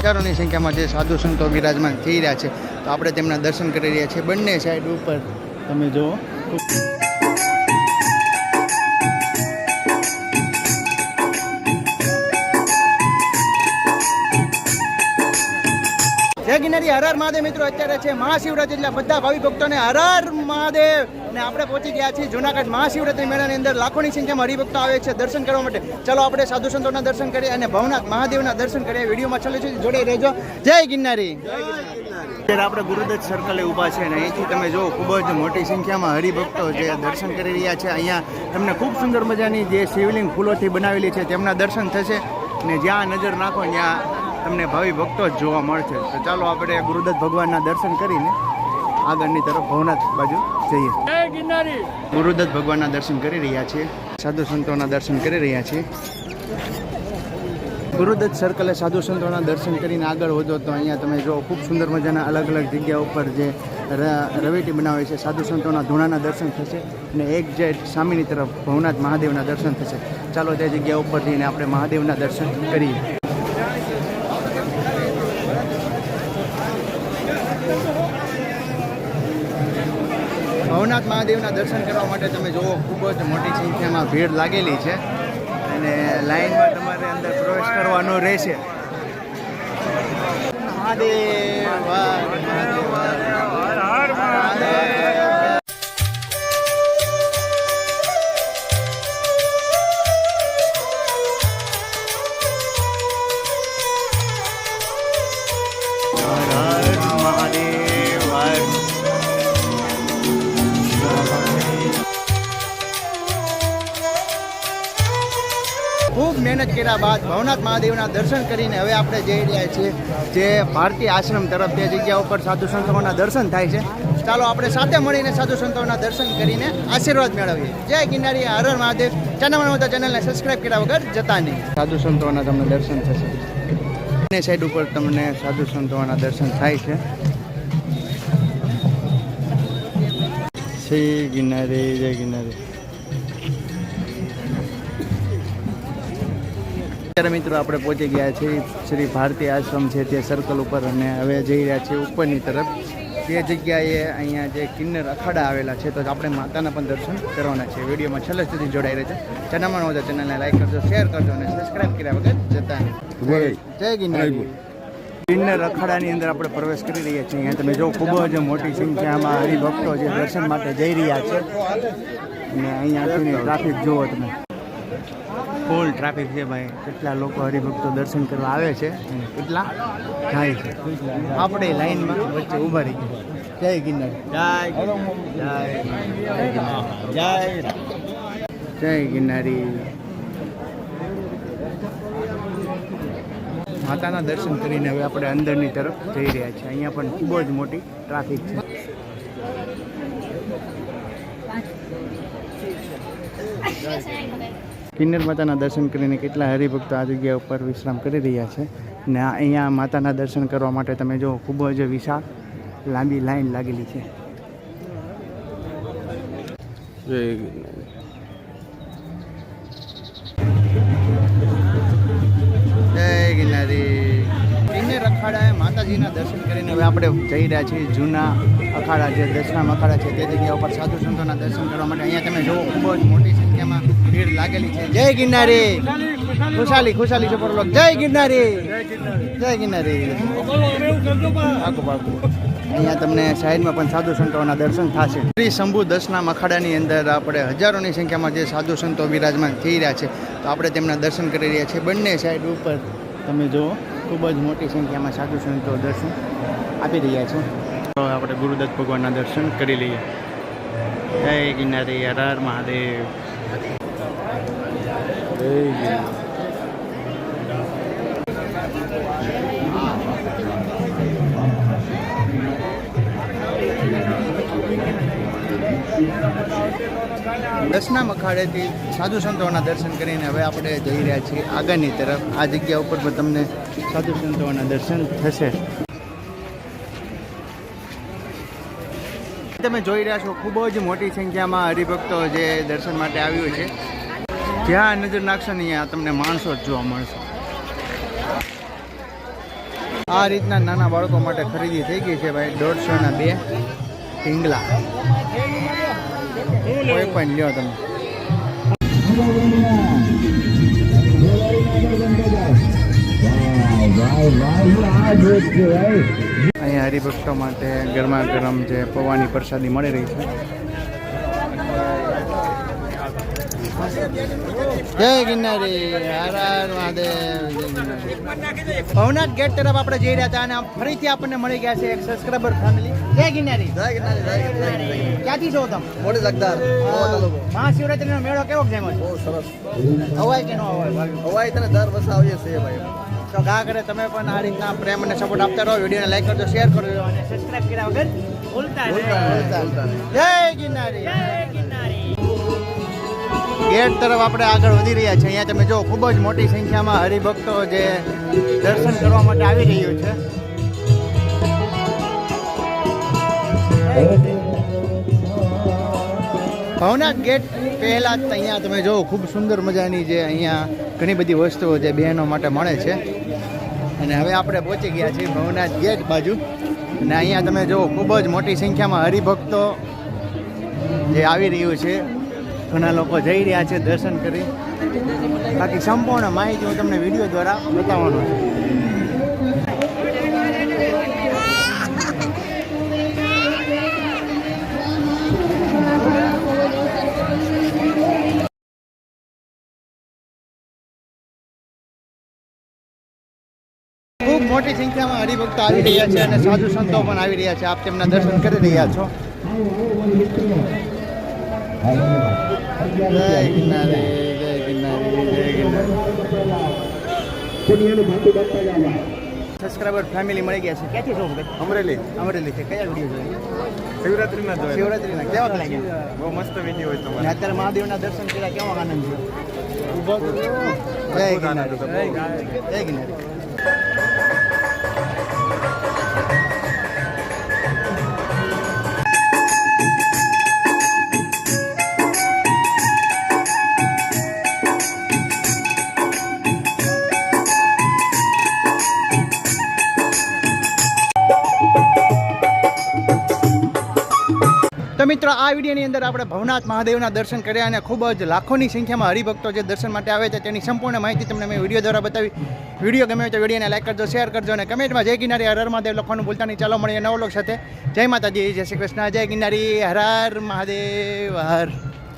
હજારોની સંખ્યામાં જે સાધુ સંતો બિરાજમાન થઈ રહ્યા છે, તો આપણે તેમના દર્શન કરી રહ્યા છીએ. બંને સાઈડ ઉપર તમે જુઓ. જય ગિરનારી, હર હર મહાદેવ. મિત્રો, અત્યારે છે મહાશિવરાત્રી, એટલે બધા ભાવિ ભક્તોને હર હર મહાદેવ. અને આપણે પહોંચી ગયા છીએ જૂનાગઢ મહાશિવરાત્રી મેળાની અંદર. લાખોની સંખ્યામાં હરિભક્તો આવે છે દર્શન કરવા માટે. ચલો આપણે સાધુ સંતોના દર્શન કરીએ અને ભવનાથ મહાદેવના દર્શન કરીએ. વિડીયોમાં ચાલે છે, જોડે રહેજો. જય ગિરનારી. અત્યારે આપણે ગુરુદત્ત સર્કલે ઊભા છે અને અહીંથી તમે જુઓ ખૂબ જ મોટી સંખ્યામાં હરિભક્તો જે દર્શન કરી રહ્યા છે. અહીંયા તમને ખૂબ સુંદર મજાની જે શિવલિંગ ફૂલોથી બનાવેલી છે તેમના દર્શન થશે. અને જ્યાં નજર નાખો ત્યાં તમને ભાવિ ભક્તો જ જોવા મળશે. તો ચાલો આપણે ગુરુદત્ત ભગવાનના દર્શન કરીને આગળની તરફ ભવનાથ બાજુ જઈએ. ગુરુદત્ત ભગવાનના દર્શન કરી રહ્યા છીએ, સાધુ સંતોના દર્શન કરી રહ્યા છીએ. ગુરુદત્ત સર્કલે સાધુ સંતોના દર્શન કરીને આગળ વધો તો અહીંયા તમે જો ખૂબ સુંદર મજાના અલગ અલગ જગ્યા ઉપર જે રવેટી બનાવે છે, સાધુ સંતોના ધૂણાના દર્શન થશે. અને એક જે સામેની તરફ ભવનાથ મહાદેવના દર્શન થશે. ચાલો તે જગ્યા ઉપર જઈને આપણે મહાદેવના દર્શન કરીએ. ભવનાથ મહાદેવના દર્શન કરવા માટે તમે જુઓ ખૂબ જ મોટી સંખ્યામાં ભીડ લાગેલી છે અને લાઈનમાં તમારે અંદર પ્રવેશ કરવાનો રહેશે. મહાદેવ ખૂબ મહેનત કર્યા બાદ ભવનાથ મહાદેવના દર્શન કરીને હવે આપણે જઈ રહ્યા છીએ જે ભારતીય આશ્રમ તરફ. તે જગ્યા ઉપર સાધુ સંતોના દર્શન થાય છે. ચાલો આપણે સાથે મળીને સાધુ સંતોના દર્શન કરીને આશીર્વાદ મેળવીએ. જય ગિરનારી, હર હર મહાદેવ. ચેનલને સબસ્ક્રાઈબ કર્યા વગર જતા નહીં. સાધુ સંતોના તમને દર્શન થશે. બંને સાઈડ ઉપર તમને સાધુ સંતોના દર્શન થાય છે. શ્રી ગિરનારી, જય ગિરનારી. અત્યારે મિત્રો આપણે પહોંચી ગયા છીએ શ્રી ભારતીય આશ્રમ છે તે સર્કલ ઉપર અને હવે જઈ રહ્યા છીએ ઉપરની તરફ. તે જગ્યાએ અહીંયા જે કિન્નર અખાડા આવેલા છે, તો આપણે માતાના પણ દર્શન કરવાના છે. વિડીયોમાં છેલ્લે સુધી જોડાઈ રહેજો. ચેનલમાં નવો તો ચેનલને લાઈક કરજો, શેર કરજો અને સબસ્ક્રાઈબ કર્યા વગર જતા નહીં. જય ગિરનારી. કિન્નર અખાડાની અંદર આપણે પ્રવેશ કરી રહ્યા છીએ. અહીંયા તમે જો ખૂબ જ મોટી સંખ્યામાં હરિભક્તો જે દર્શન માટે જઈ રહ્યા છે. અને અહીંયાથી ટ્રાફિક જુઓ તમે, ફૂલ ટ્રાફિક છે ભાઈ. કેટલા લોકો હરિભક્તો દર્શન કરવા આવે છે અને કેટલા જાય છે. આપણે લાઈનમાં વચ્ચે ઊભા રહી ગયા. જય ગિરનારી, જય ગિરનારી. માતાના દર્શન કરીને હવે આપણે અંદરની તરફ જઈ રહ્યા છીએ. અહીંયા પણ ખૂબ જ મોટી ટ્રાફિક છે. કિન્નર માતાના દર્શન કરીને કેટલા હરિભક્તો આ જગ્યા ઉપર વિશ્રામ કરી રહ્યા છે. ને અહીંયા માતાના દર્શન કરવા માટે તમે જો ખૂબ જ વિશાળ લાંબી લાઈન લાગેલી છે. જય ગિરનારી. કિન્નર અખાડા માતાજીના દર્શન કરીને હવે આપણે જઈ રહ્યા છીએ જૂના અખાડા જે દસનામ અખાડા છે તે જગ્યા ઉપર સાધુ સંતોના દર્શન કરવા માટે. અહીંયા તમે જુઓ ખૂબ જ મોટી સંખ્યામાં ભીડ લાગેલી છે. જય ગિરનારી, ખુશાલી ખુશાલી છે પરલોક. જય ગિરનારી, જય ગિરનારી. પાકું પાકું. અહીંયા તમને સાઈડમાં પણ સાધુ સંતોના દર્શન થશે. શ્રી શંભુ દસનામ અખાડાની અંદર આપણે હજારોની સંખ્યામાં જે સાધુ સંતો બિરાજમાન થઈ રહ્યા છે, તો આપણે તેમના દર્શન કરી રહ્યા છીએ. બંને સાઈડ ઉપર તમે જુઓ ખૂબ જ મોટી સંખ્યામાં સાધુ સંતો દર્શન આપી રહ્યા છે. તો આપણે ગુરુદત્ત ભગવાનના દર્શન કરી લઈએ. જય ગિરનારી, હર હર મહાદેવ. દસનામ અખાડેથી સાધુ સંતોના દર્શન કરીને હવે આપણે જઈ રહ્યા છીએ આગળની તરફ. આ જગ્યા ઉપર પણ તમને સાધુ સંતોના દર્શન થશે. તમે જોઈ રહ્યા છો ખૂબ જ મોટી સંખ્યામાં હરિભક્તો જે દર્શન માટે આવ્યું છે. જ્યાં નજર નાખશો ને ત્યાં તમને માણસો જ જોવા મળશે. આ રીતના નાના બાળકો માટે ખરીદી થઈ ગઈ છે ભાઈ. 150 ના 2 ઢીંગલા કોઈ પણ લ્યો તમે. અહીંયા હરિભક્તો માટે ગરમા ગરમ જે પૌવાની પ્રસાદી મળી રહી છે. જય ગિરનારી, હર હર મહાદેવ. ભવનાથ ગેટ તરફ આપણે જઈ રહ્યા હતા અને ફરીથી આપણને મળી ગયા છે એક સબસ્ક્રાઈબર ફેમિલી. જય ગિરનારી. જય ગિરનારી, જય ગિરનારી. ક્યાંથી છો તમે? મોટી જગદાર. મહાશિવરાત્રીનો મેળો કેવો જાય? બહુ સરસ. હવાય કે ન હવાય? હવાય તને દર વર્ષે આવીએ છીએ ભાઈ. તો ઘા કરે તમે પણ આ રીતના પ્રેમ અને સપોર્ટ આપતા રહો. વિડીયોને લાઈક કરજો, શેર કરજો અને સબસ્ક્રાઇબ કર્યા વગર ભૂલતા નહીં. જય ગિરનારી, જય ગિરનારી. ગેટ તરફ આપણે આગળ વધી રહ્યા છીએ. અહીંયા તમે જો ખૂબ જ મોટી સંખ્યામાં હરિભક્તો જે દર્શન કરવા માટે આવી રહ્યું છે. ભવનાથ ગેટ પહેલા જ અહીંયા તમે જો ખૂબ સુંદર મજાની જે અહીંયા ઘણી બધી વસ્તુઓ જે બહેનો માટે મળે છે. અને હવે આપણે પહોંચી ગયા છીએ ભવનાથ ગેટ બાજુ. અને અહીંયા તમે જો ખૂબ જ મોટી સંખ્યામાં હરિભક્તો જે આવી રહ્યું છે. ઘણા લોકો જઈ રહ્યા છે દર્શન કરી. બાકી સંપૂર્ણ માહિતી હું તમને વિડીયો દ્વારા બતાવવાનો છું. ખૂબ મોટી સંખ્યામાં હરિભક્તો આવી રહ્યા છે અને સાધુ સંતો પણ આવી રહ્યા છે. આપ તેમના દર્શન કરી રહ્યા છો. જય ગિરનારી, જય ગિરનારી, જય ગિરનારી. સબસ્ક્રાઈબર ફેમિલી મળી ગયા છે. ક્યાંથી છો ભાઈ? અમરેલી. અમરેલીથી કયા વિડીયો જોયા? શિવરાત્રીના જોયા. શિવરાત્રીના કેવા લાગ્યા? બહુ મસ્ત વિડીયો હોય તમારે. અત્યારે મહાદેવના દર્શન કર્યા, કેવો આનંદ છે? ઉભો જય ગિરનારી, જય ગિરનારી. તો મિત્રો આ વિડીયોની અંદર આપણે ભવનાથ મહાદેવના દર્શન કર્યા અને ખૂબ જ લાખોની સંખ્યામાં હરિભક્તો જે દર્શન માટે આવે છે તેની સંપૂર્ણ માહિતી તમને મેં વિડીયો દ્વારા બતાવી. વિડીયો ગમે તો વિડીયોને લાઈક કરજો, શેર કરજો અને કમેન્ટમાં જય ગિરનારી, હર હર મહાદેવ લખવાનું ભૂલતા નહીં. ચાલો મળીએ નવો લોક સાથે. જય માતાજી, જય શ્રી કૃષ્ણ, જય ગિરનારી, હર હર મહાદેવ, હર.